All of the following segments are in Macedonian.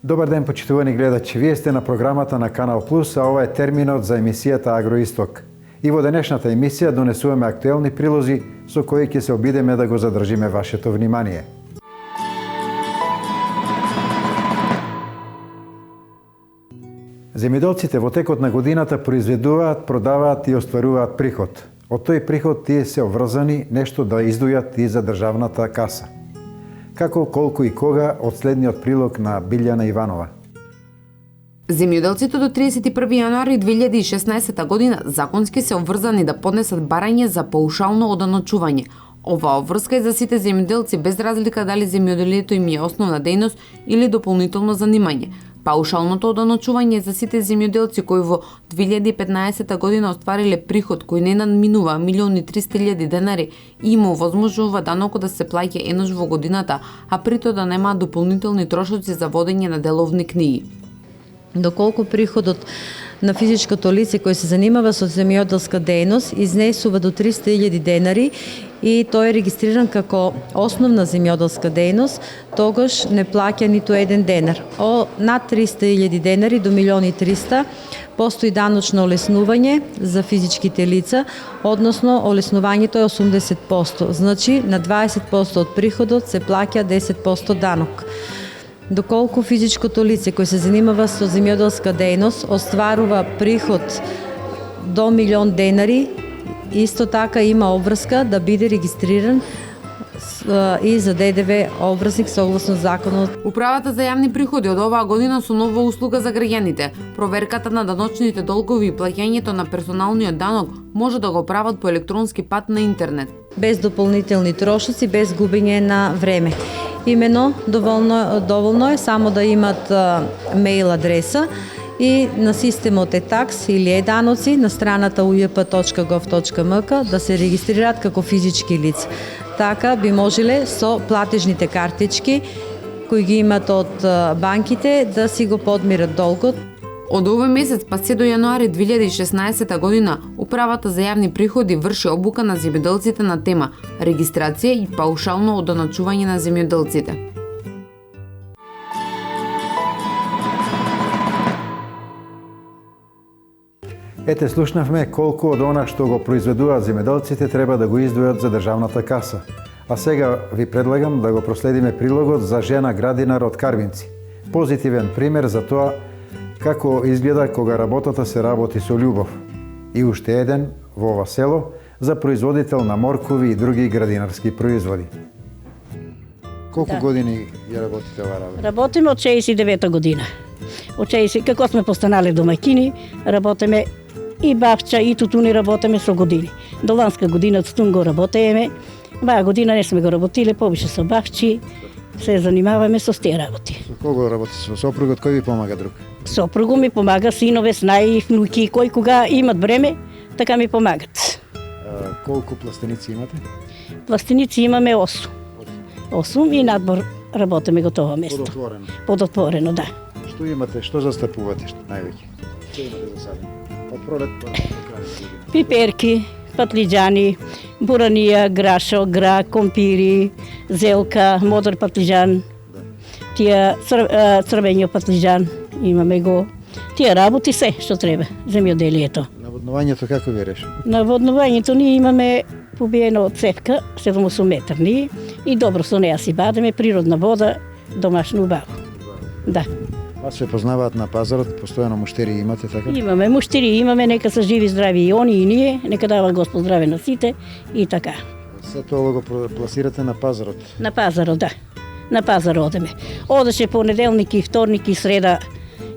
Добар ден, почитувани гледачи. Вие сте на програмата на Канал Плюс, а ова е терминот за емисијата Агроисток. И во денешната емисија донесуваме актуелни прилози со кои ќе се обидеме да го задржиме вашето внимание. Земјоделците во текот на годината произведуваат, продаваат и остваруваат приход. Од тој приход тие се обврзани нешто да издујат и за државната каса. Како, колку и кога, од следниот прилог на Билјана Иванова. Земјоделците до 31 јануари 2016 година законски се обврзани да поднесат барање за паушално оданочување. Оваа обврска е за сите земјоделци без разлика дали земјоделието им е основна дејност или дополнително занимање. Паушалното оданочување е за сите земјоделци кои во 2015 година оствариле приход кој не надминува 1.300.000 денари и им овозможува данокот да се плаќа еднаш во годината, а при тоа да немаат дополнителни трошоци за водење на деловни книги. Доколку приходот на физичкото лице кој се занимава со земјоделска дејност изнесува до 300.000 денари и тој е регистриран како основна земјоделска дејност, тогаш не плаќа ниту еден денар. Над 300.000 денари до 1.300.000 постои даночно олеснување за физичките лица, односно олеснувањето е 80%, значи на 20% од приходот се плаќа 10% данок. Доколку физичкото лице кој се занимава со земјоделска дејност остварува приход до 1.000.000 денари, исто така има обврска да биде регистриран и за ДДВ обврзник согласно законот. Управата за јавни приходи од оваа година со нова услуга за граѓаните. Проверката на даночните долгови и плаќањето на персоналниот данок може да го прават по електронски пат на интернет. Без дополнителни трошоци, без губење на време. Имено доволно е само да имат мејл адреса и на системот e-tax или e-даноци на страната ujp.gov.mk да се регистрираат како физички лица. Така би можеле со платежните картички кои ги имат од банките да си го подмират долгот. Од овој месец па се до јануари 2016 година, Управата за јавни приходи врши обука на земјоделците на тема регистрација и паушално оданочување на земјоделците. Ете, слушнавме колку од она што го произведуваат земјоделците треба да го издвојат за државната каса. А сега ви предлагам да го проследиме прилогот за жена градинар од Карвинци. Позитивен пример за тоа како изгледа кога работата се работи со љубов. И уште еден во ова село за производител на моркови и други градинарски производи. Колку години ја работите оваа работа? Работиме од 69 година. Од 60, како сме постанале домаќини, работиме и бавча и тутуни работиме со години. До ланска година тутун го работеме, баа година не сме го работиле, повише со бавчи, се занимаваме со тие работи. Со кого работите? Со сопругот, кој ви помага друг? Сопругот ми помага, синове, снаи, внуки, кој кога имат време, така ми помагат. Колку пластеници имате? Пластеници имаме 8. 8 и надбор работиме го тоа место. Подотворено. Подотворено, да. Што имате, што застапувате највеќе? Што имате за сада? Од пролет па крај година. Пиперки, патлиџани, буранија, грашо, грак, компири, зелка, модер патлиџан, тие црвењо патлиџан, имаме го. Тие работи се што треба, земјоделието. Наводнувањето како ви реши? Наводнувањето ние имаме побиено цевка, 7 метарни и добро со неа си бадеме, природна вода, домашно убаво. Да. Вас се познаваат на пазарот, постојано муштери имате, така? Имаме муштери, имаме, нека се живи здрави и они и ние, нека дава Господ здраве на сите и така. Се тоа го пласирате на пазарот? На пазарот, да. На пазар одеме. Одеше понеделник и вторник и среда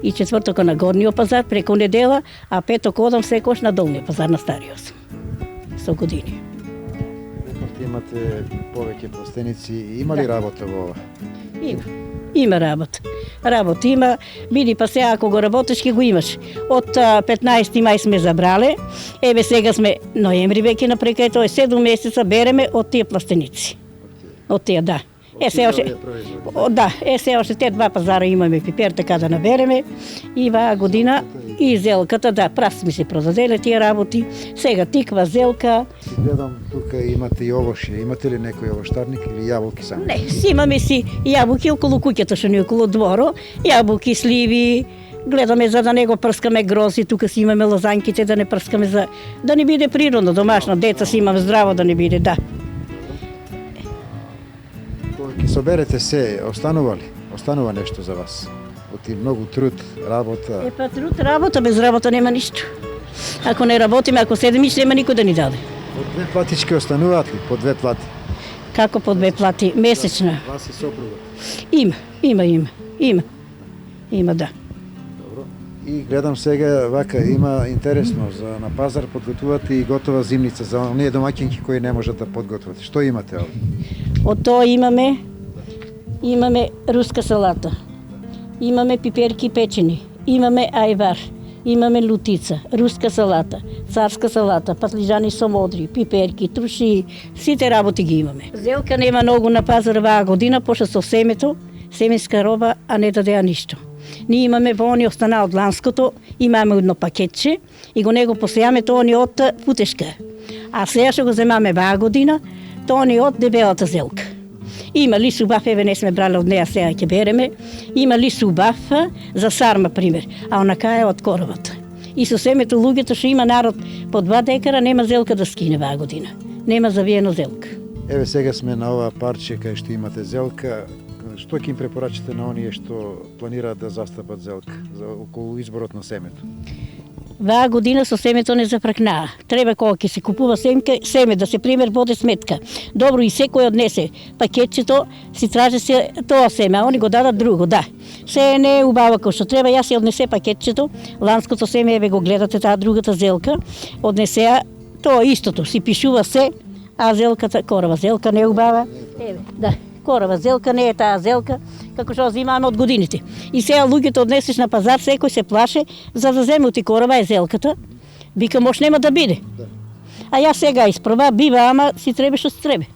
и четврток на горниот пазар преку недела, а петок одам секојаш на долниот пазар на Стариот. Со години. Имате повеќе пластеници, има ли работа во ова? Има работа. Работа има, биди па сега ако го работиш ќе го имаш. Од 15 мај сме забрале, еве сега сме ноември веќе напрека, тоа е 7 месеца береме од тие пластеници. Од тие, да. Се още те 2 пазара имаме пипер така да набереме и ваа година И зелката, да, прав ми се продаделе тие работи. Сега тиква, зелка. Гледам, тука имате и овошје. Имате ли некој овоштарник или јаболки само? Не, си имаме си јаболки околу куќата, што ни околу дворо. Јаболки, сливи, гледаме за да не го прскаме грози, тука си имаме лозанките, да не прскаме за... Да не биде природно, домашно, деца си имаме здраво да не биде, да. Кога ќе соберете се, останува ли? Останува нешто за вас? Оти многу труд, работа. Па труд, работа, без работа нема ништо. Ако не работиме, ако седем иш, нема никој да ни даде. По 2 платички остануваат ли? По 2 плати? Како по 2 плати месечна? Вас и сопруга. Има, да. Добро. И гледам сега вака има интересно за на пазар подготвувате и готова зимница за оние домаќинки кои не можат да подготват. Што имате овде? Од тоа имаме руска салата, имаме пиперки печени, имаме ајвар, имаме лутица, руска салата, царска салата, патлижани со модри, пиперки, труши, сите работи ги имаме. Зелка нема многу на пазар оваа година, пошто со семето, семенска роба, а не дадеа ништо. Ние имаме во они остана од ланското, имаме едно пакетче и го него посејаме тоа ни од путешка. А сега што го земаме оваа година, тоа ни од дебелата зелка. Има ли субаф, еве не сме брали од неа, сега ќе береме. Има ли субаф за сарма, пример, а онака е од коровата. И со семето луѓето што има народ по 2 декара, нема зелка да скине оваа година. Нема завиено зелка. Еве сега сме на ова парче кај што имате зелка. Што ќе им препорачате на оние што планираат да застапат зелка за околу изборот на семето? Ваа година со семето не запракнаа. Треба кога ќе се купува семе да се пример воде сметка. Добро и секој однесе пакетчето, си траже се тоа семе, а они го дадат друго, да. Се не е убава кој што треба, јас си однесе пакетчето, ланското семе, еве го гледате таа другата зелка, однесеа тоа истото, си пишува се, а зелката, корова зелка не е убава. Еве, да. Корова зелка не е таа зелка, како што земаме од годините. И сега луѓето однесеш на пазар, секој се плаше, за да земе ти корова е зелката. Вика, мош нема да биде. А јас сега испроба, бива, ама си требе што си требе.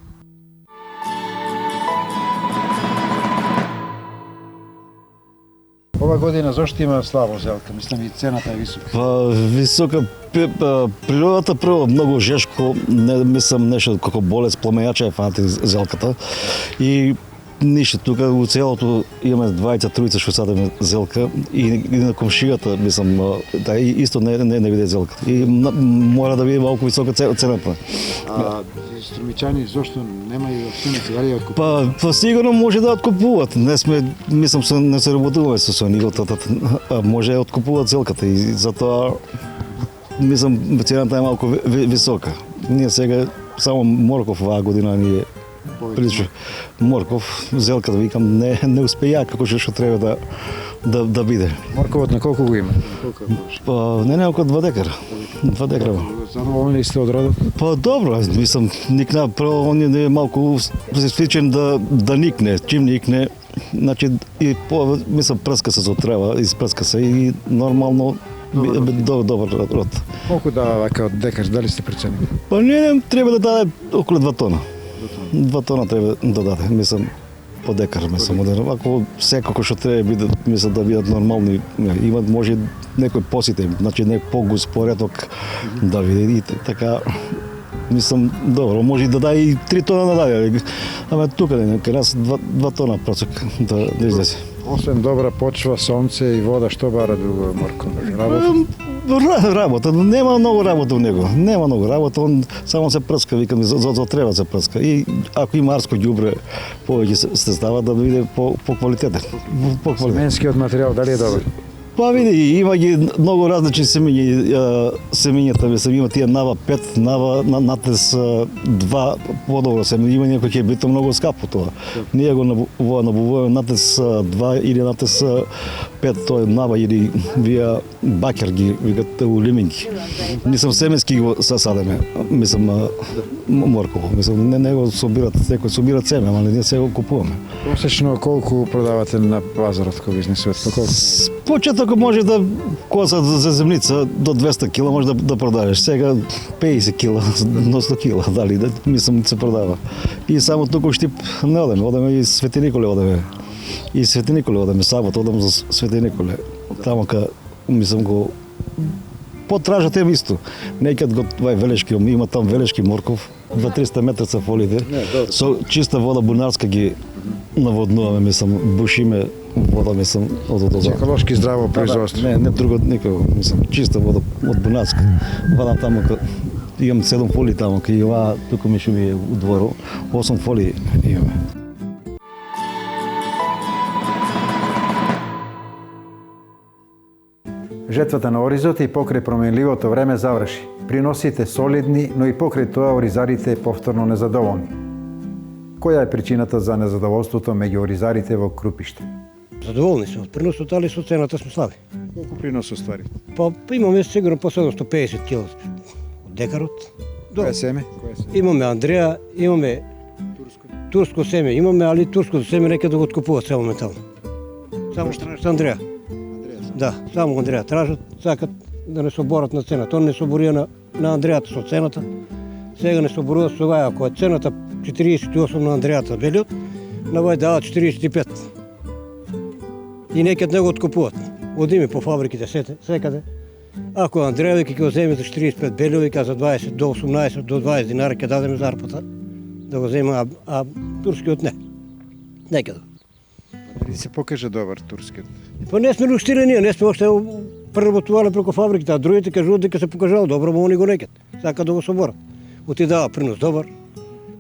Ова година зошто има слабо зелка? Мислам и цената е висока. Па висока природата прво многу жешко, не мислам нешто како болест пламејача е фанати зелката. И ништо тука у целото имаме 20-30 што садиме зелка и на комшијата мислам да исто не виде зелка. И мора да биде малку висока цената. А струмичани зошто нема и општиници, дали ја откупуваат? Па сигурно може да откупуваат. Не сме, мислам не се работуваме со нив, може да откупуваат зелката и затоа мислам цената е малку висока. Ние сега само морков оваа година ни е прилично. Морков, зелката викам не успеја како што треба да биде. Морковот на колку го има? Па не околу 2 декара. 2 декара. Задоволни ли сте од родот? Па добро, мислам никна прво он е малку специфичен да никне, чим никне, значи и мислам прска се со трева, испрска се и нормално добар род. Колку дава вака од декар, дали сте преценили? Па не треба да даде околу 2 тона. 2 тона треба да даде, мислам по декар, мислам. Ако секако што треба биде, мислам да бидат нормални, имат може некој посите, значи некој погус поредок да биде и така. Мислам добро, може да даде и 3 тона да даде. Ама тука кај нас 2 тона просек да излезе. Освен добра почва, сонце и вода, што бара друго морков? Работа, нема многу работа у него. Нема многу работа, он само се прска, викам, за треба се прска. И ако има арско ѓубре, повеќе се става да биде по квалитетен. Семенскиот материјал дали е добар? Па види, има ги многу различни семењата, мислам, има тие нава 5, нава натес 2, подобро семе, има некој ќе биде многу скапо тоа. Ние го набувуваме натес 2 или натес 5, тоа е нава или вија бакер ги викат у лиминги. Мислам семенски го садеме, мислам морково, мислам не го собират, некој собират семе, ама ние се го купуваме. Посечно колку продавате на пазарот кога изнесувате? Почеток може да коса за земница до 200 кила може да продаваш. Сега 50 кила, до 100 кила, дали, мислам се продава. И само туку Штип не одеме и Свети Николе одеме. И Свети Николе одеме, сабот одам за Свети Николе. Тамо ка, мислам го потражат е исто. Некад го това е Велешки, има там Велешки морков, 2-300 метра са фолите. Со чиста вода бунарска ги наводнуваме, мислам, бушиме вода, мислам, од одоза. Психолошки здраво производство. Не друго никако, мислам, чиста вода од бунарска. Вода таму имам 7 фоли таму, кај ова тука ми шуми у двору, 8 фоли имаме. Жетвата на оризот и покрај променливото време заврши. Приносите солидни, но и покрај тоа оризарите повторно незадоволни. Која е причината за незадоволството меѓу оризарите во Крупиште? Задоволни сме од приносот, али со цената сме слаби. Колку принос оствари? Па имаме сигурно по 750 кг од декарот. Која семе? Имаме Андреа, имаме турско семе, имаме, али турското семе нека да го откупуваат само моментално. Само тражат Андреа. Да, само Андреа тражат, сакат да не соборат на цената. Он не соборија на Андреата со цената. Сега не соборува со оваа, ако е цената 48 на Андреата белиот, на овај дава 45. И некад не го откупуваат. Одиме по фабриките секаде. Ако Андреа веќе ќе го земе за 45 белиот, вика за 20 до 18 до 20 динари ќе дадеме зарплата да го земе, а турскиот не. Некаде. Дали се покаже добар турскиот? Па не сме луштирани, ние не сме още преработували преку фабриките, а другите кажуваат дека се покажало добро, но они го некат. Сака да го соборат. Отидава принос добар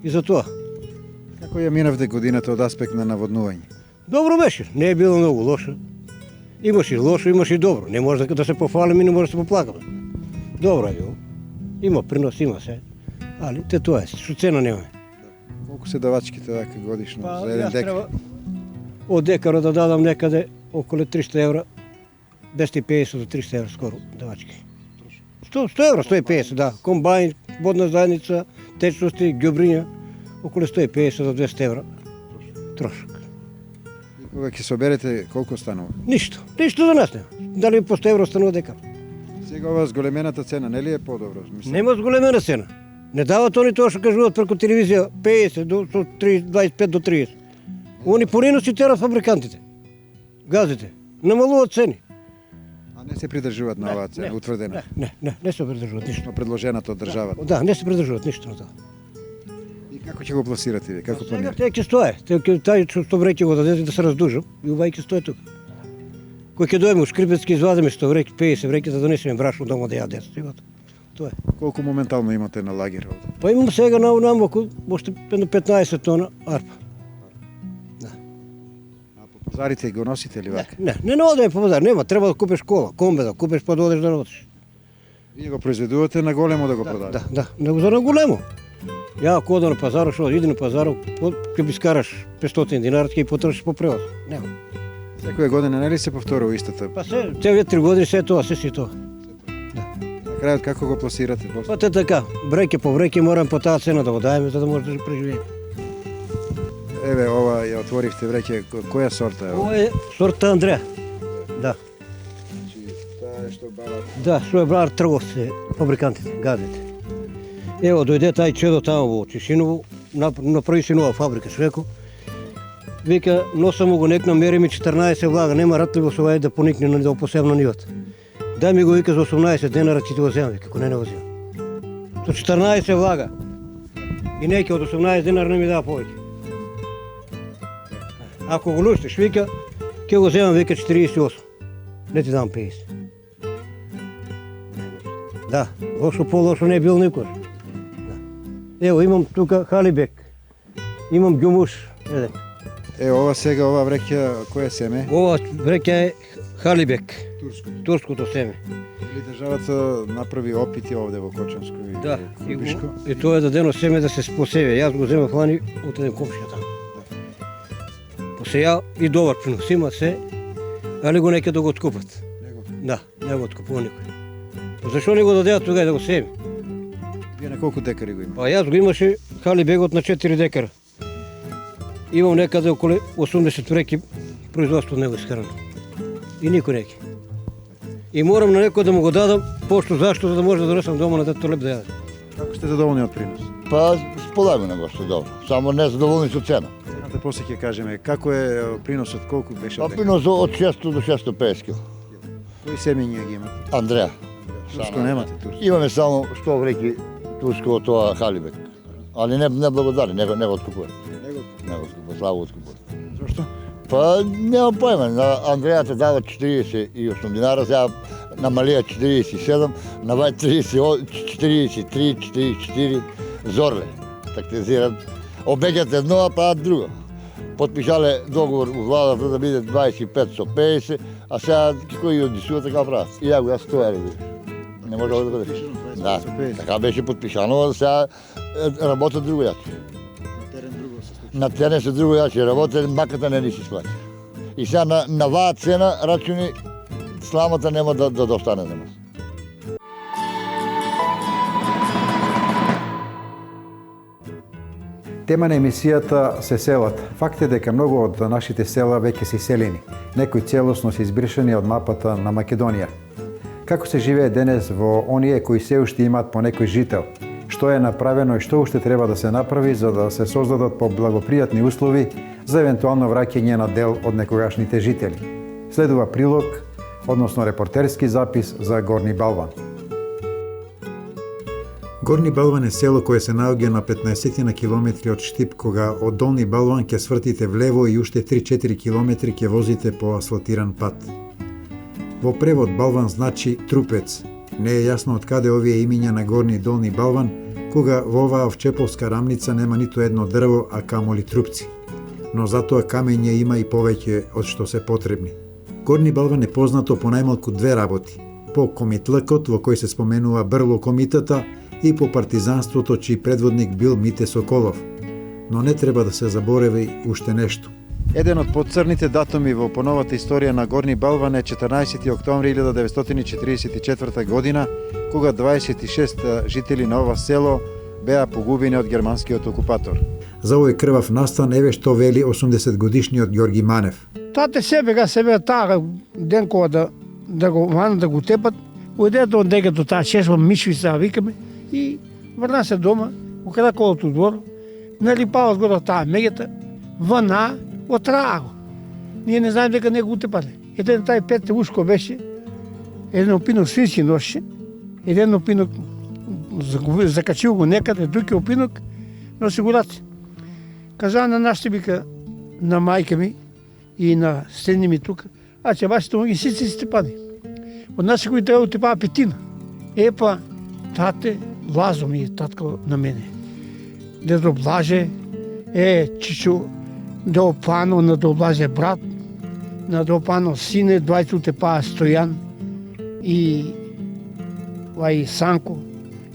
и за тоа. Како ја минавте годината од аспект на наводнување? Добро беше, не е било многу лошо. Имаше и лошо, имаше и добро. Не може да се пофалиме, не може да се поплакаме. Добро е било. Има принос, има се. Али те тоа е, што цена немаме. Колку се давачките така годишно Па, за еден јас декар? треба од декара да дадам некаде околу 300 евра, 250 до 300 евра скоро давачки. 100 евра, 150, да. Комбайн, водна заедница, течности, ѓубриња, околу 150 до 200 евра трошок. И кога ќе соберете, колку станува? Ништо за нас нема. Дали по 100 евро станува декар? Сега ова зголемената цена, нели е подобро? Мислам, Нема зголемена цена. Не дават они тоа што кажуваат преку телевизија 50 до 25 до 30. Они пориноси терат фабрикантите. Газите. Намалуваат цени. а не се придржуваат на оваа цена, утврдена, Не се придржуваат ништо. но предложената од државата. Да, не се придржуваат ништо на тоа. И како ќе го пласирате ви? Како Сега планирате? те ќе стое. Тај што вреќе го дадете да се раздужам и овај ќе стое тука. Кој ќе дојме у Шкрипецки, извадиме 100 вреќи, 50 вреќи да донесеме брашно дома да јаде. Тоа е. Колку моментално имате на лагер овде? Па имам сега на намоку уште едно 15 тона арпа. А по пазарите го носите ли вака? Не одеме по пазар, нема, треба да купиш кола, комбе да купиш па да одеш да работиш. Вие го произведувате на големо да го продадете? Да, за на големо. Ја ако одам на пазарот, што иди на пазарот, ќе би скараш 500 динара, ќе потрошиш по превоз. Нема. Секоја година нели се повторува истата? Па се, те 3 години се тоа, се си тоа. На крајот како го пласирате после? Па те така, бреке по бреке морам по таа цена да го даеме за да може да преживееме. Еве, ова ја отворивте вреќе, која сорта е ова? Ова е сорта Андреа. Да. Значи, таа е што бава. Да, што е брар трговци, фабрикантите, газите. Ево, дојде тај чедо таму во Чешиново, направи си нова фабрика, што реко. Вика, носам му го некна, мери ми 14 влага, нема ратливо со овај да поникне на да посебно нивата. Дај ми го вика за 18 денара, ќе ти го земам, вика, ако не го земам. Со 14 влага. И неќе од 18 денара не ми дава повеќе. Ако го луштиш, вика, ќе го земам, вика 48. Не ти дам 50. Да, лошо по-лошо не е бил никош. Да. Ево, имам тука халибек, имам ѓумуш, еден. Ова сега, ова вреќа, која семе? Ова вреќа е халибек, Турско. турското семе. Или државата направи опити овде во Кочанско и Да, Крупишко? и тоа е дадено семе да се посеве. Јас го земав лани од еден комшија таму. Посеја и добар принос има се, али го нека да го откупат. Да, не го откупува никој. Па зашо не го дадеат тогава да го сееме? Вие на колку декари го има? Па јас го имаше халибегот на 4 декара. Имам некаде околу 80 вреки производство од него искарано. И никој неќе. И морам на некој да му го дадам, пошто зашто, за да може да донесам дома на дето леп да јаде. Како сте задоволни од принос? Па, сполагано што добро. Само незадоволни со цена. Цената после ќе кажеме, како е приносот, колку беше Па од декар? принос од 600 до 650 кг. Кои семења ги имате? Андреа. Турско немате, турско. Имаме само 100 реки турско од тоа халибек. Али не благодари, не го откупуват. Не го откупуват, слабо откупуват. Зошто? Па нема појма, на Андреја те дава 48 динара, сега намалија 47, на Вај 43, 44, Зорле. Тактизират. Обеќат едно, а прават друго. Потпишале договор у владата да биде 25 со 50, а сега кој одисува така прават. И ја го јас 100 евро. Не може да биде. Да, така беше потпишано, сега работат друго јаче. На терен се друго јаче работат, маката не ни се сплаќа. И сега на ваа цена рачуни сламата нема да достане за нас. Тема на емисијата се селата. Факт е дека многу од нашите села веќе се селени, некои целосно се избришани од мапата на Македонија. Како се живее денес во оние кои се уште имаат по некој жител? Што е направено и што уште треба да се направи за да се создадат поблагопријатни услови за евентуално враќање на дел од некогашните жители? Следува прилог, односно репортерски запис за Горни Балван. Горни Балван е село кое се наоѓа на 15 на километри од Штип, кога од Долни Балван ќе свртите влево и уште 3-4 километри ќе возите по асфалтиран пат. Во превод Балван значи трупец. Не е јасно од каде овие имиња на Горни и Долни Балван, кога во оваа овчеповска рамница нема ниту едно дрво, а камоли трупци. Но затоа камење има и повеќе од што се потребни. Горни Балван е познато по најмалку две работи. По комитлакот, во кој се споменува Брло комитата, и по партизанството, чиј предводник бил Мите Соколов. Но не треба да се забореви уште нешто. Еден од подцрните датуми во поновата историја на Горни Балван е 14. октомври 1944 година, кога 26 жители на ова село беа погубени од германскиот окупатор. За овој крвав настан еве што вели 80 годишниот Ѓорги Манев. Тате себе таа ден кога да го ванат да го тепат, уедете од декато таа чесва мишвица, викаме, и врна се дома, окаде колото двор, налипава згода таа меѓата, вана, отраа го. Ние не знаем дека не го утепале. Еден тај петте ушко беше, еден опинок свински ноше, еден опинок закачил го некаде, други опинок на осигураци. Кажа на нашите вика, на мајка ми и на стени ми тука, а че вашите моги сици степани. Од нашите кои треба утепаа петина. Епа, тате, Лазо ми е татко на мене. Дедо Блаже чичо Деопано на Доблаже брат, на Деопано сине, двајца утепаа Стојан и Вај Санко,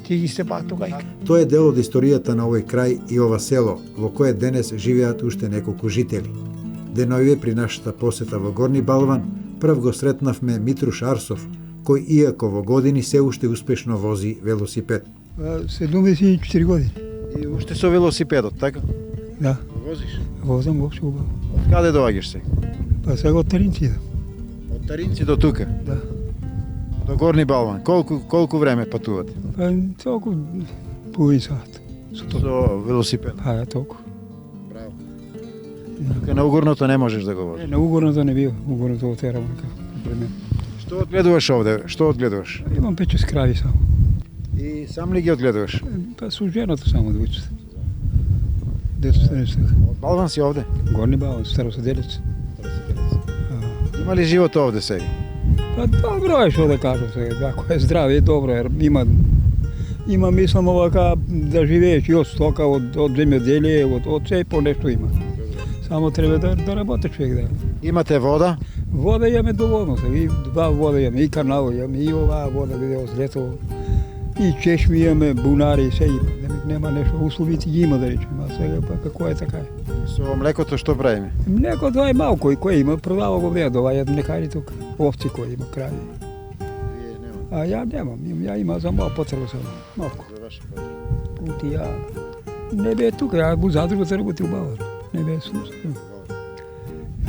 ти ги степаа тугајка. Тоа е дел од историјата на овој крај и ова село, во кое денес живеат уште неколку жители. Деновиве при нашата посета во Горни Балван, прв го сретнавме Митруш Арсов, кој иако во години се уште успешно вози велосипед. 74 години. И уште со велосипедот, така? Да. Возиш? Возам воопшто убаво. Од каде доаѓаш се? Па сега од Таринци идам. Од Таринци до тука? Да. До Горни Балван. Колку време патувате? Па толку половин сат. Со велосипед? Па толку. Браво. Тука на угорното не можеш да го возиш? На угорното не бива, угорното отерам при мен. Што одгледуваш овде? Што одгледуваш? Имам 5 крави само. И сам ли ги одгледуваш? Па со жената само двојцата. Децата не стаха. Од Балван си овде? Горни Балван, Староседелец. Има ли живот овде сега? Па добро е што да кажам сега, ако е здраве е добро, ер има мислам овака да живееш и од стока, од земјоделие, од се по нешто има. Само треба да работи човек да. Имате вода? Вода имаме доволно сега, и два вода имаме, и канал имаме, и оваа вода биде од лето. И чешми имаме, бунари, се има. Нема нешто, условите ги има да речеме, а сега па како е така е. Со млекото што правиме? Млекото е малко и кој има, продава го веа, доваѓаат млекари тука. Овци кои има, крави. А ја немам, ја има за мал потреба само, малко. За ваша потреба. Ја не бе тука, ја го задрugата работи убаво. Не бе слушно.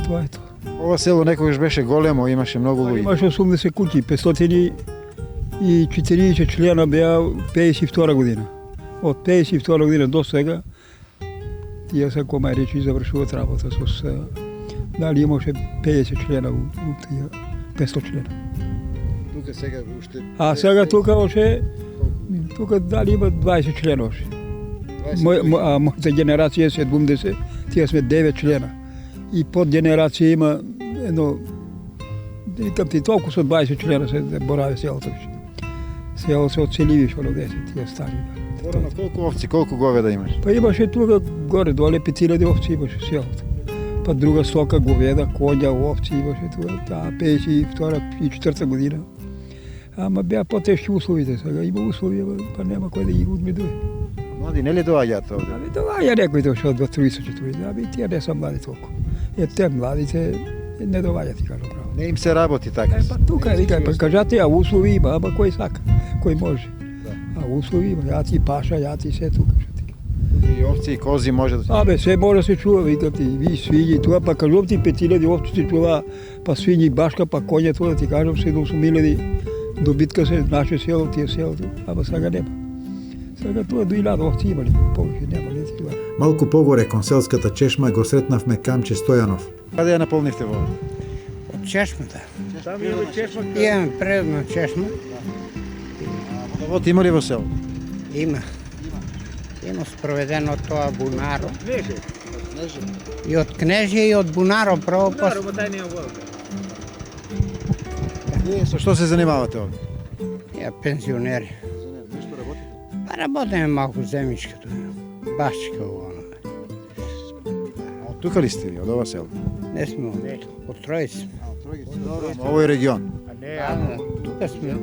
Тоа е тоа. Ова село некогаш беше големо, имаше многу луѓе. Имаше 80 куќи, 540 члена беа 52 година. Од 52 година до сега, тие се кома речи завршуваат работа со дали имаше 50 члена у тие 500 члена. тука сега уште... А сега тука още, тука дали има 20 члена още. Моята генерация е 70, тия сме 9 члена. И под генерация има едно, викам ти, толкова са 20 члена се борави селото. Село се оцели виж от 10, тия стари. На колко овци, колко говеда имаш? Па имаше тука горе-доле 5000 овци имаше в селото. Па друга стока, говеда, коня, овци имаше тука, 52 и 4 година. Ама бяха по-тежки условите сега. Има условия, па няма кой да ги отмедуе. Млади не ли доаѓаат овде? Ами доаѓа некои дошao до 30-40, ами тия не са млади толкова. Те младите не доаѓа, ти кажам право. Не им се работи така. Па тука, викай, па кажате, а услови има, ама кој сака, кој може. А услови има, ја ти паша, ја ти се тука. И овци и кози може да се... Абе, се може да се чува, викам ти, ви свињи, тоа, па кажам ти 5000 овци се чува, па свињи башка, па коња, тоа да ти кажам 7-8 добитка се наше село, тие селото, ама сега нема. Сега тоа до 1000 овци имали, повеќе нема, не ти. Малку погоре кон селската чешма го сретнавме Камче Стојанов. Каде ја наполнивте вода? Од чешмата. Имаме предна чешма. Водовод има ли во село? Има. Има спроведено тоа бунаро. И од Кнежие и од бунаро право па. Вие со што се занимавате овде? Ја пензионери. Па работиме малку земјичка тоа. Башчика оно. Од тука ли сте ви, од ова село? Не сме од Тројци. Овој регион. Тука сме.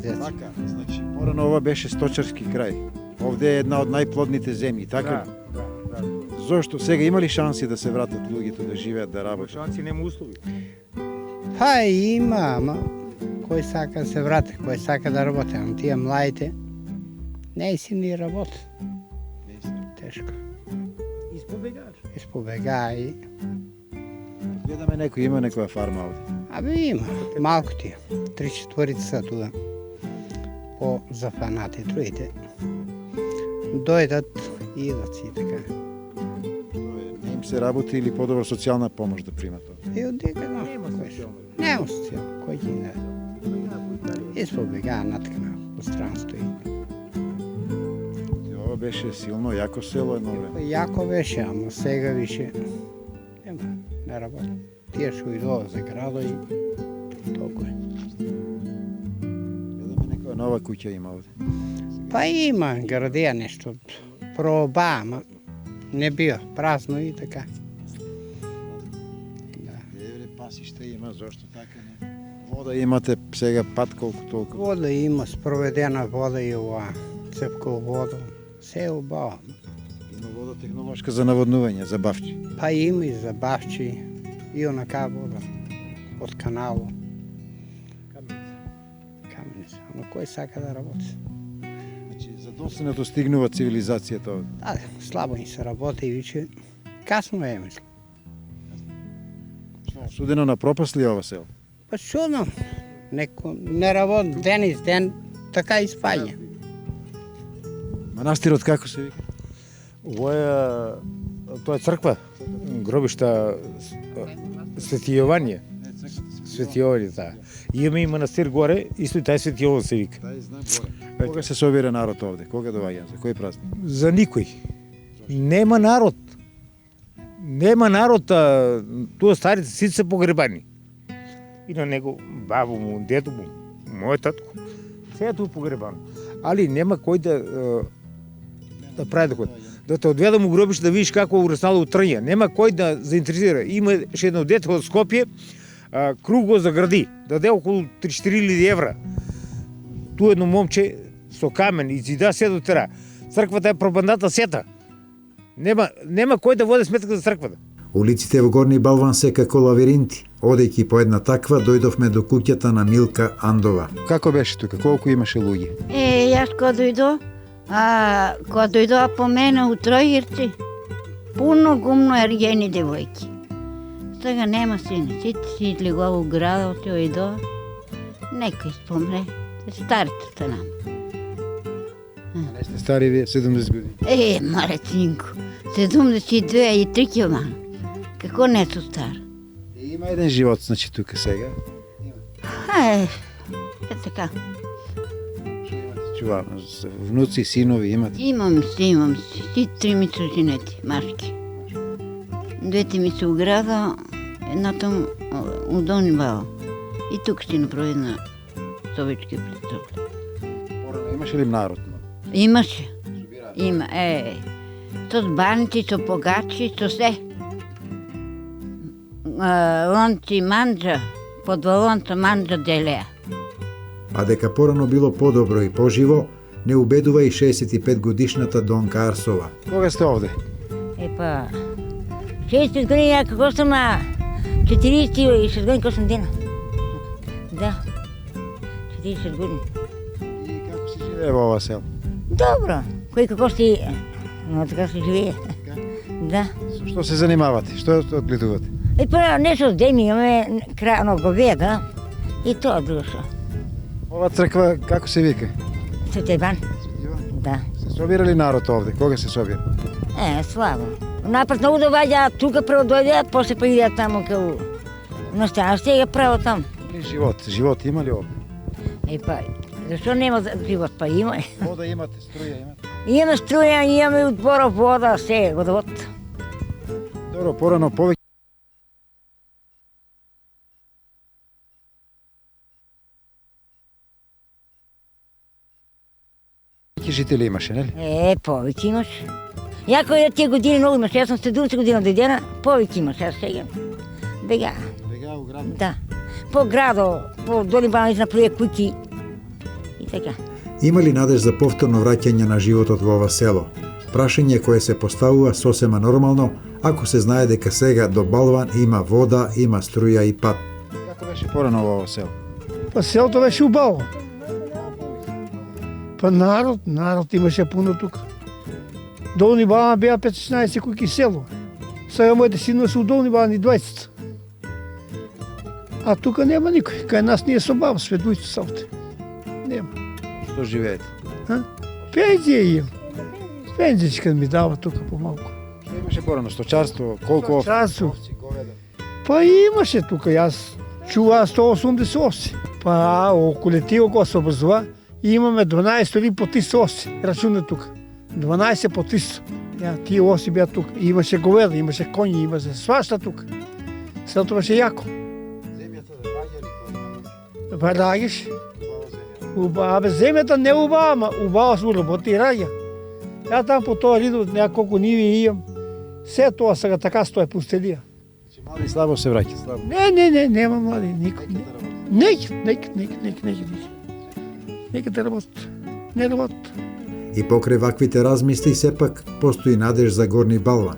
Така, значи, порано ова беше сточарски крај. Овде е една од најплодните земји, така ли? Зошто? Сега има ли шанси да се вратат луѓето да живеат, да работат? Шанси нема услови. Па има, ама кој сака да се врати, кој сака да работи, ама тие младите не си ни работат. Тешко. Испобегаа и... Гледаме некој, има некоја фарма овде. Абе има, малко тие. 3/4 са туда. По зафанати, другите. Дојдат и идат си така. Не им се работи или подобра социјална помош да примат овде? И од дека нема социјална. Нема социјална, кој ќе не. Испобегаа наткна по странство. Ова беше силно, јако село едно време. Јако беше, ама сега више нема, не работи. Тие што идоа за градо и толку е. Гледаме некоја нова куќа има овде. Па има, градија нешто. Проба, ама не био, празно и така. Евре пасиште има, зошто така не? Вода имате сега пат колку толку. Вода има, спроведена вода и ова цепко вода. Се е убаво. Има вода технолошка за наводнување, за бавчи. Па има и за бавчи, и онака вода од канало. Каменица. Ама кој сака да работи? Значи, задоцнато стигнува цивилизацијата овде. Да, слабо ни се работи и виче касно е, мислам. Судено на пропаст ли ова село? Па чудно. Не работи ден из ден, така испаѓа. Манастирот како се вика? Тоа е црква, гробишта Свети Јовање. Свети Јовање, да. Има и манастир горе, исто тај Свети Јован се вика. Тај знам горе. Кога се собира народ овде? Кога доаѓа? За кој празник? За никој. Нема народ. Нема народ, тоа старите сите се погребани. И на него бабу му, дето му, мојот татко, се е тоа погребано. Али нема кој да прави докот. Да те одведам у гробиш да видиш како ураснало од трња. Нема кој да заинтересира. Имаше едно дете од Скопје, круг го загради, даде околу 3-4 евра. Ту едно момче со камен и зида се до тера. Црквата е пропадната сета. Нема кој да води сметка за црквата. Улиците во Горни Балван се како лавиринти. Одејќи по една таква, дојдовме до куќата на Милка Андова. Како беше тука? Колку имаше луѓе? Јас кога дојдоа по мене у Тројирци, пуно гумно ергени девојки. Сега нема сине, сите си излегува у градот и дојдоа. Некој спомре, старите сте нам. Не сте стари вие, 70 години. Марецинко, 72 и 3 киломана. Како не су стар? Има еден живот, значи, тука сега. Така. Чува, внуци, синови имате? Имам си. Три ми са женети, машки. Двете ми са у града, едната у Долни Бала. И тук ще направи на Совечки представлен. Порано имаше ли народ? Имаше. Има, Со баници, со погачи, со се. Лонци манджа, по два лонца манджа делеа. А дека порано било подобро и поживо, не убедува и 65-годишната Донка Арсова. Кога сте овде? 60 години, ја како сум на 46 години, како сум дена. Да, 40 години. И како се живее во ова село? Добро, кој како си, но така се живее. Да. Со што се занимавате? Што одгледувате? Нешто деми, имаме крано говеда и тоа друго. Ова црква како се вика? Свети Иван. Да. Се собира ли народ овде? Кога се собира? Слабо. Напред на удоваѓа, тука прво дојде, после па иде таму кај настанаш, сега право там. Живот има ли овде? Зашто нема живот? Па има. Вода имате, струја имате? Имаме струја, имаме одборов вода, се, водовод. Добро, порано повеќе жители имаше, нели? Повеќе имаш. Јако тие години многу имаш, јас сум 70 година дојдена, повеќе имаш, јас сега. Бега. Бега у град? Да. По градо, по Долни Бала направија куќи. И така. Има ли надеж за повторно враќање на животот во ова село? Прашање кое се поставува сосема нормално, ако се знае дека сега до Балван има вода, има струја и пат. Како беше порано во ова село? Селото беше убаво. Народ имаше пуно тука. Долни Бала беа 15 куќи село. Сега моите синови се у Долни Бала ни 20. А тука нема никој. Кај нас ние со баба, светујци са овде. Нема. Што живеете? Пензија имам. Пензијачка ми дава тука помалку. Што имаше порано? Сточарство? Колку овци, говеда? Имаше тука, јас чуваа 180 овци. Околу тие кога се образува, имаме 12 или по 300 овци. Рачуна тука. 12 по 300. Тие овци беа тука. Имаше говеда, имаше коњи, имаше свашта тука. Селото беше јако. Земјата да раѓа ли? Раѓаш. Земјата не убава, ама убава се работи и раѓа. Ја там по тоа риду неколку ниви имам. Се тоа сега така стои пустелија. Млади слабо се враќа, слабо. Не, нема млади, никој. Нека да работат. Не работат. И покрај ваквите размисли сепак постои надеж за Горни Балван.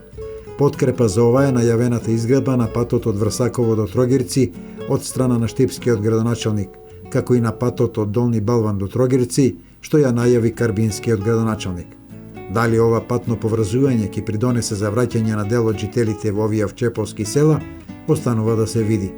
Подкрепа за ова е најавената изградба на патот од Врсаково до Трогирци од страна на штипскиот градоначалник, како и на патот од Долни Балван до Трогирци, што ја најави карбинскиот градоначалник. Дали ова патно поврзување ќе придонесе за враќање на дел од жителите во овие вчеповски села, останува да се види.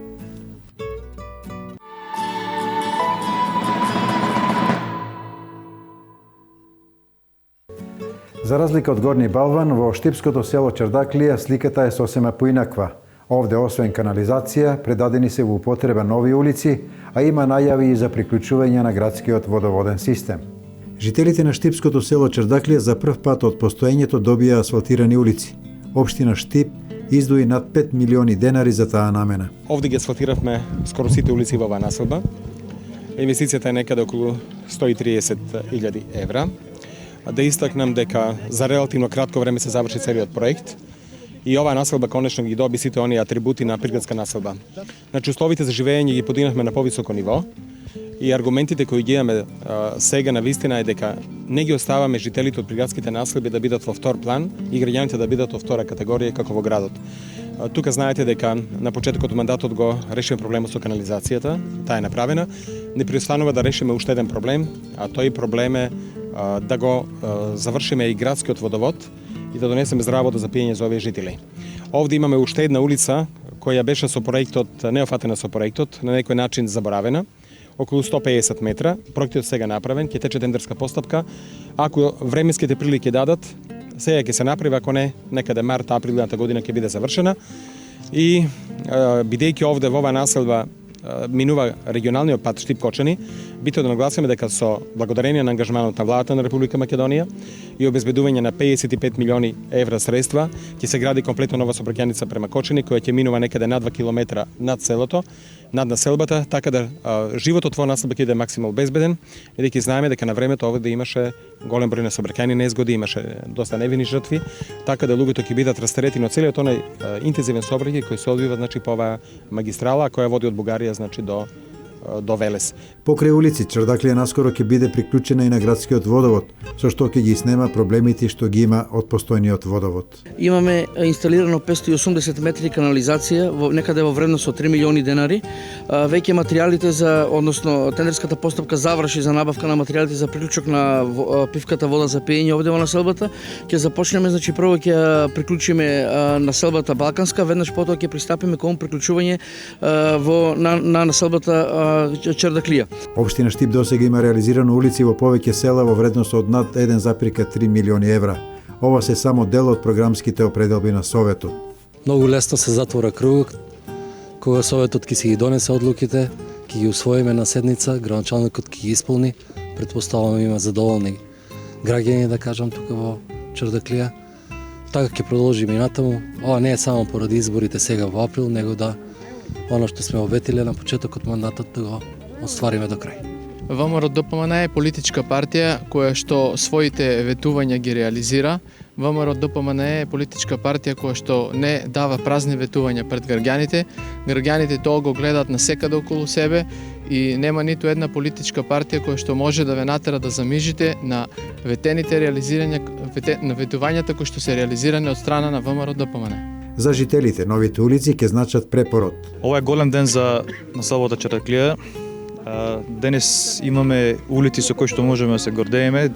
За разлика од Горни Балван, во штипското село Чардаклија сликата е сосема поинаква. Овде, освен канализација, предадени се во употреба нови улици, а има најави и за приклучување на градскиот водоводен систем. Жителите на штипското село Чардаклија за прв пат од постоењето добија асфалтирани улици. Општина Штип издвои над 5 милиони денари за таа намена. Овде ги асфалтиравме скоро сите улици во оваа населба. Инвестицијата е некаде околу 130.000 евра. Да истакнам дека за релативно кратко време се заврши целиот проект и оваа населба конечно ги доби сите оние атрибути на приградска населба. Значи условите за живење ги подигнавме на повисоко ниво и аргументите кои ги имаме сега на вистина е дека не ги оставаме жителите од приградските населби да бидат во втор план и граѓаните да бидат во втора категорија како во градот. Тука знаете дека на почетокот мандатот го решиме проблемот со канализацијата, таа е направена. Не преостанува да решиме уште еден проблем, а тој проблем е да го завршиме и градскиот водовод и да донесеме здрава вода за пиење за овие жители. Овде имаме уште една улица која беше со проектот, неофатена со проектот, на некој начин заборавена, околу 150 метра. Проектот сега направен, ќе тече тендерска постапка. Ако временските прилики дадат, сега ќе се направи, ако не, некаде март, април година ќе биде завршена. И бидејќи овде во оваа населба минува регионалниот пат Штип-Кочани, битно да нагласиме дека со благодарение на ангажманот на владата на Република Македонија и обезбедување на 55 милиони евра средства, ќе се гради комплетно нова сообраќајница према Кочани, која ќе минува некаде на 2 километра над селото, над населбата, така да животот во населба ќе биде максимално безбеден, бидејќи знаеме дека на времето овде имаше голем број на сообраќајни незгоди, имаше доста невини жртви, така да луѓето ќе бидат растрети од целиот онај интензивен сообраќај кој се одвива по оваа магистрала која води од Бугарија до Велес. Покрај улици Чардаклија наскоро ќе биде приклучена и на градскиот водовод, со што ќе ги снема проблемите што ги има од постојниот водовод. Имаме инсталирано 580 метри канализација некаде во вредност од 3 милиони денари. Веќе материјалите односно тендерската постапка заврши за набавка на материјалите за приклучок на пивката вода за пиење овде во населбата. Ќе започнеме, прво ќе приклучиме населбата Балканска, веднаш потоа ќе пристапиме кон приклучување на населбата Чардаклија. Општина Штип досега има реализирано улици во повеќе села во вредност од над 1,3 милиони евра. Ова се само дел од програмските определби на Советот. Многу лесно се затвора кругот, кога Советот ќе си ги донесе одлуките, ќе ги усвоиме на седница, градоначалникот ќе ги исполни, претпоставувам има задоволни граѓани, да кажам, тука во Чардаклија. Така ќе продолжиме и натаму. Ова не е само поради изборите сега во април, него да оно што сме обетиле на почетокот мандатот да го оствариме до крај. ВМРО ДПМН е политичка партија која што своите ветувања ги реализира. ВМРО ДПМН е политичка партија која што не дава празни ветувања пред граѓаните. Граѓаните тоа го гледаат насекаде околу себе и нема ниту една политичка партија која што може да ве натера да замижите на ветените реализирања на ветувањата кои што се реализирани од страна на ВМРО ДПМН. За жителите, новите улици ќе значат препород. Ова е голем ден за населбата Чардаклија. Денес имаме улици со кои што можеме да се гордееме.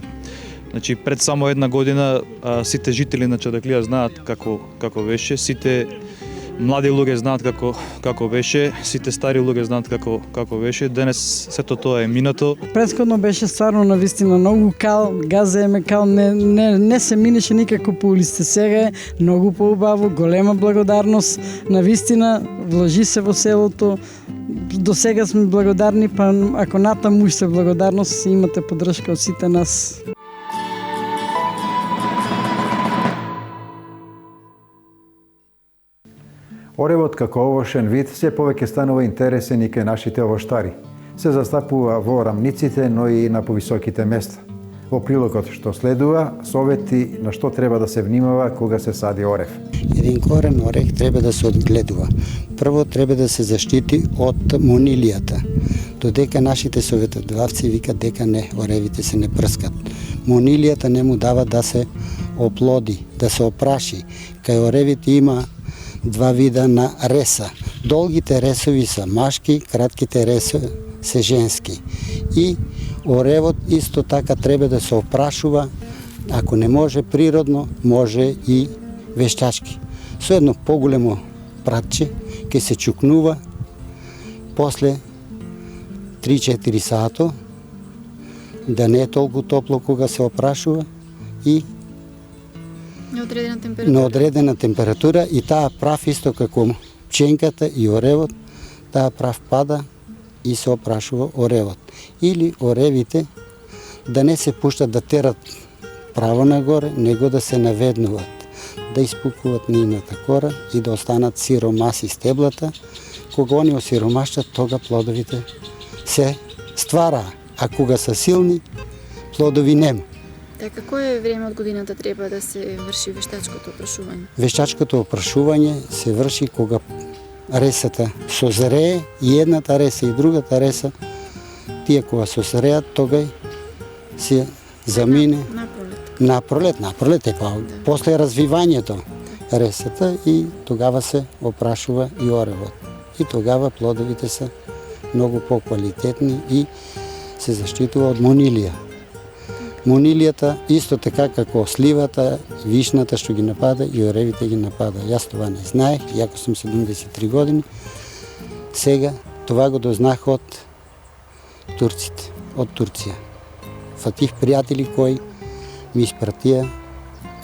Значи, пред само една година сите жители на Чардаклија знаат како беше, сите млади луѓе знаат како беше, сите стари луѓе знаат како беше. Денес сето тоа е минато. Претходно беше стварно навистина многу кал, газеме кал, не се минеше никако по улиците. Сега е многу поубаво, голема благодарност, навистина вложи се во селото. До сега сме благодарни, па ако натаму уште благодарност, имате поддршка од сите нас. Оревот како овошен вид се повеќе станува интересен и кај нашите овоштари. Се застапува во рамниците, но и на повисоките места. Во прилогот што следува, совети на што треба да се внимава кога се сади орев. Еден корен орех треба да се одгледува. Прво треба да се заштити од монилијата. Додека нашите советодавци викат дека не, оревите се не прскат. Монилијата не му дава да се оплоди, да се опраши. Кај оревите има два вида на реса. Долгите ресови са машки, кратките ресови се женски. И оревот исто така треба да се опрашува, ако не може природно, може и вештачки. Со едно поголемо пратче ќе се чукнува после 3-4 сато, да не е толку топло кога се опрашува и на одредена температура и таа прав исто како пченката и оревот, таа прав пада и се опрашува оревот. Или оревите да не се пуштат да терат право нагоре, него да се наведнуват, да испукуваат нивната кора и да останат сиромаси стеблата. Кога они осиромашат, тога плодовите се ствара, а кога са силни, плодови нема. Така, кое време од годината треба да се врши вештачкото опрашување? Вештачкото опрашување се врши кога ресата созрее, и едната реса и другата реса, тие кога созреат, тогај се замине напролет е после развивањето ресата и тогава се опрашува и оревот. И тогава плодовите се многу поквалитетни и се заштитува од монилија. Монилијата исто така како сливата, вишната што ги напада и оревите ги напада. Јас това не знаех, иако сум 73 години. Сега това го дознах од турците, од Турција. Фатих пријатели кои ми испратија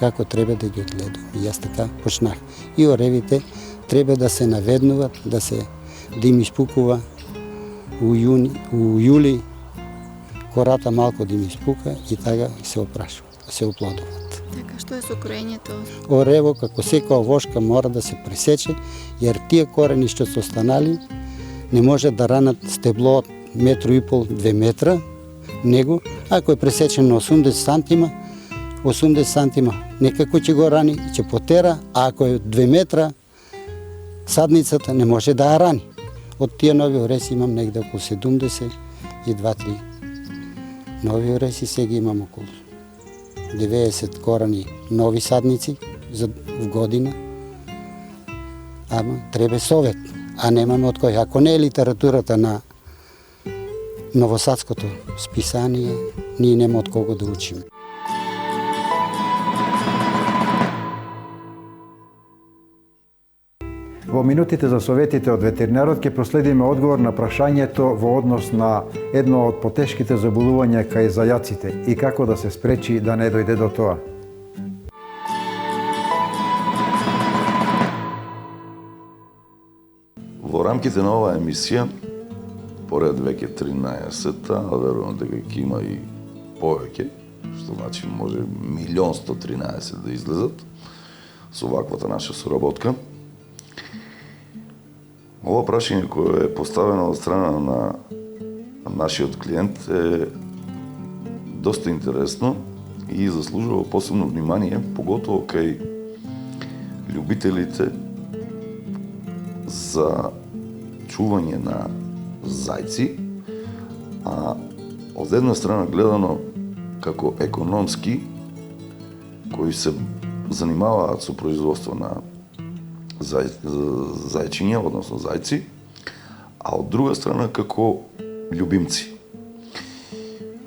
како треба да ги одгледам. И јас така почнах. И оревите треба да се наведнуват, да им испукува у јули кората малку да им испука и тага се опрашува, се оплодуваат. Така, што е со кроењето? Орево, како секоја вошка, мора да се пресече, jer тие корени што се останали не може да ранат стебло од 1,5-2 метра, него ако е пресечен на 80 сантима, 80 сантима некако ќе го рани и ќе потера, а ако е 2 метра, садницата не може да ја рани. Од тие нови ореси имам негде околу 72-3 нови ореси, сега имам околу 90 корени нови садници в година. Ама треба совет, а немаме од кој. Ако не е литературата на новосадското списание, ние нема од кого да учиме. Во минутите за советите од ветеринарот ќе проследиме одговор на прашањето во однос на едно од потешките заболувања кај зајаците и како да се спречи да не дојде до тоа. Во рамките на оваа емисија, поред веќе 13-та, а верувам дека ќе има и повеќе, што значи може 1.113.000 да излезат со ваквата наша соработка. Ова прашање кое е поставено од страна на нашиот клиент е доста интересно и заслужува посебно внимание, поготово кај љубителите за чување на зајци, а од една страна гледано како економски, кои се занимаваат со производство на зајчиња, односно зајци, а од друга страна како љубимци.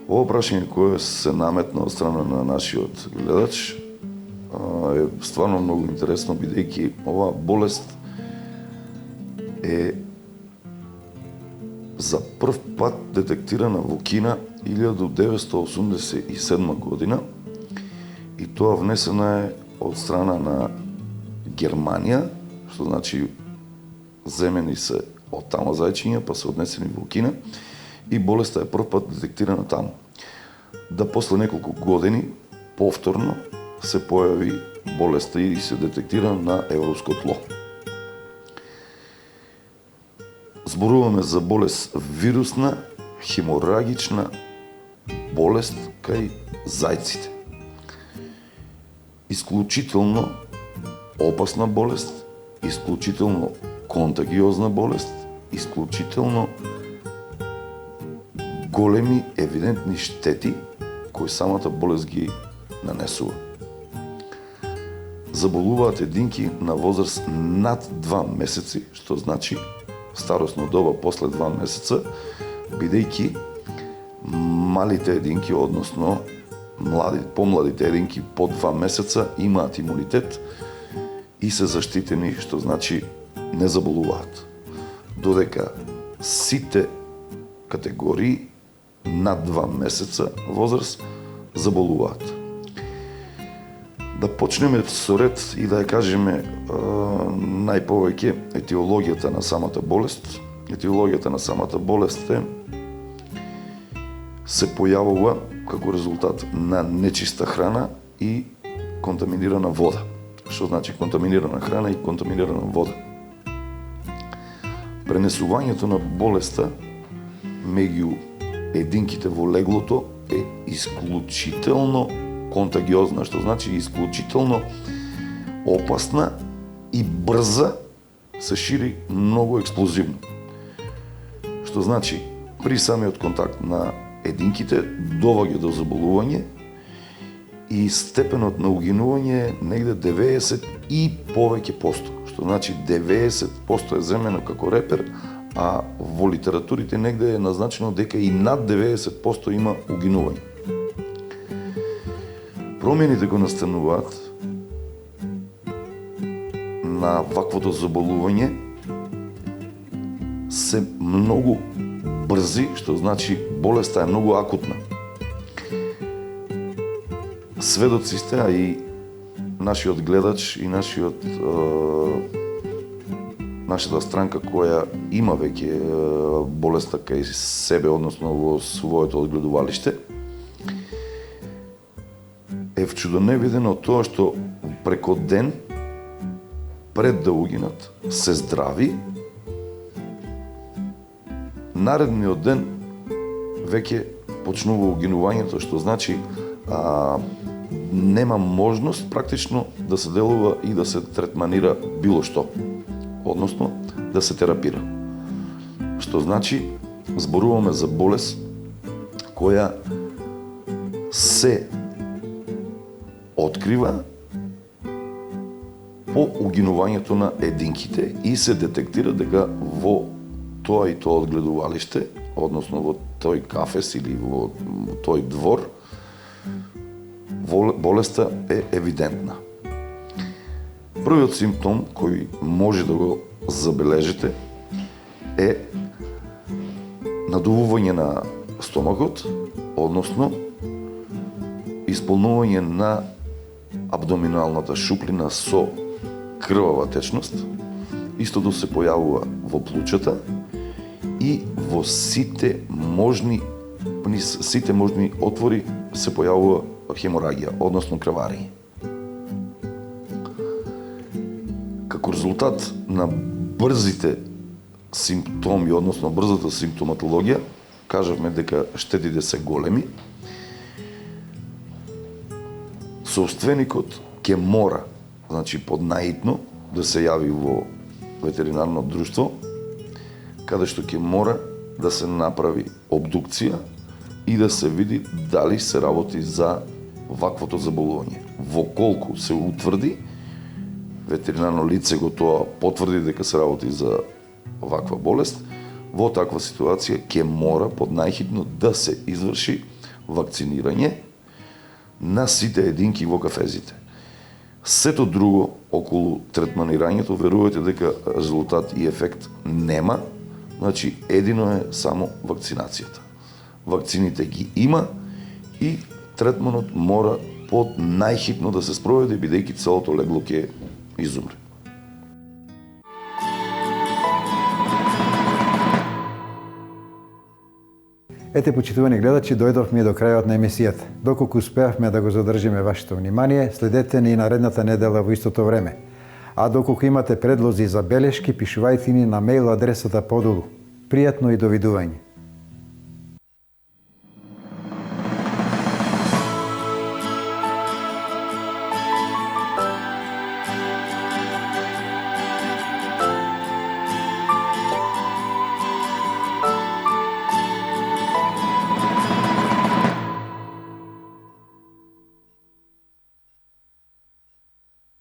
Ова прашање кое се наметна од страна на нашиот гледач е стварно многу интересно, бидејќи оваа болест е за прв пат детектирана во Кина 1987 година и тоа внесена е од страна на Германија, што значи земени се од тамо зајчиња, па се однесени во Кина и болеста е прв пат детектирана таму. Да после неколку години повторно се појави болеста и се детектира на европско тло. Зборуваме за болест вирусна, хеморагична болест кај зајците. Исклучително опасна болест, исклучително контагиозна болест, исклучително големи евидентни штети кои самата болест ги нанесува. Заболуваат единки на возраст над 2 месеци, што значи старосно доба после 2 месеца, бидејќи малите единки, односно помладите единки по 2 месеца имаат имунитет и се заштитени, што значи не заболуваат. Додека сите категории над 2 месеца возраст заболуваат. Да почнеме со ред и да ја кажеме најповеќе етиологијата на самата болест. Етиологијата на самата болест се појавува како резултат на нечиста храна и контаминирана вода. Што значи контаминирана храна и контаминирана вода? Пренесувањето на болеста меѓу единките во леглото е исклучително контагиозна, што значи исклучително опасна и брза, се шири многу експлозивно. Што значи при самиот контакт на единките доваѓа до заболување и степенот на угинување е негде 90 и повеќе посто. Што значи 90% е земено како репер, а во литературите негде е назначено дека и над 90% има угинување. Промените го настануваат на ваквото заболување се многу брзи, што значи болеста е многу акутна. Сведоци сте, а и нашиот гледач и нашата странка која има веќе болеста кај себе, односно во своето одгледувалиште, е вчудоневидено тоа што преко ден пред да угинат се здрави, наредниот ден веќе почнува угинувањето, што значи нема можност практично да се делува и да се третманира било што, односно да се терапира. Што значи зборуваме за болест која се открива по угинувањето на единките и се детектира дека во тоа и тоа одгледувалиште, односно во тој кафес или во тој двор, болеста е евидентна. Првиот симптом кој може да го забележите е надувување на стомакот, односно исполнување на абдоминалната шуплина со крвава течност. Истото се појавува во плучата и во сите можни отвори се појавува хеморагија, односно крварење. Како резултат на брзите симптоми, односно брзата симптоматологија, кажавме дека штетите се големи. Собственикот ќе мора, значи поднаитно, да се јави во ветеринарно друштво, каде што ќе мора да се направи обдукција и да се види дали се работи за ваквото заболување. Во колку се утврди, ветеринарно лице го тоа потврди дека се работи за ваква болест, во таква ситуација ќе мора поднајхитно да се изврши вакцинирање на сите единки во кафезите. Сето друго околу третманирањето, верувате дека резултат и ефект нема, значи едино е само вакцинацијата. Вакцините ги има и третманот мора под најхитно да се спроведе, бидејќи целото легло ќе изумре. Ете, почитувани гледачи, дојдовме до крајот на емисијата. Доколку успеавме да го задржиме вашето внимание, следете ни наредната недела во истото време. А доколку имате предлози за белешки, пишувајте ни на мејл адресата подолу. Пријатно и довидување.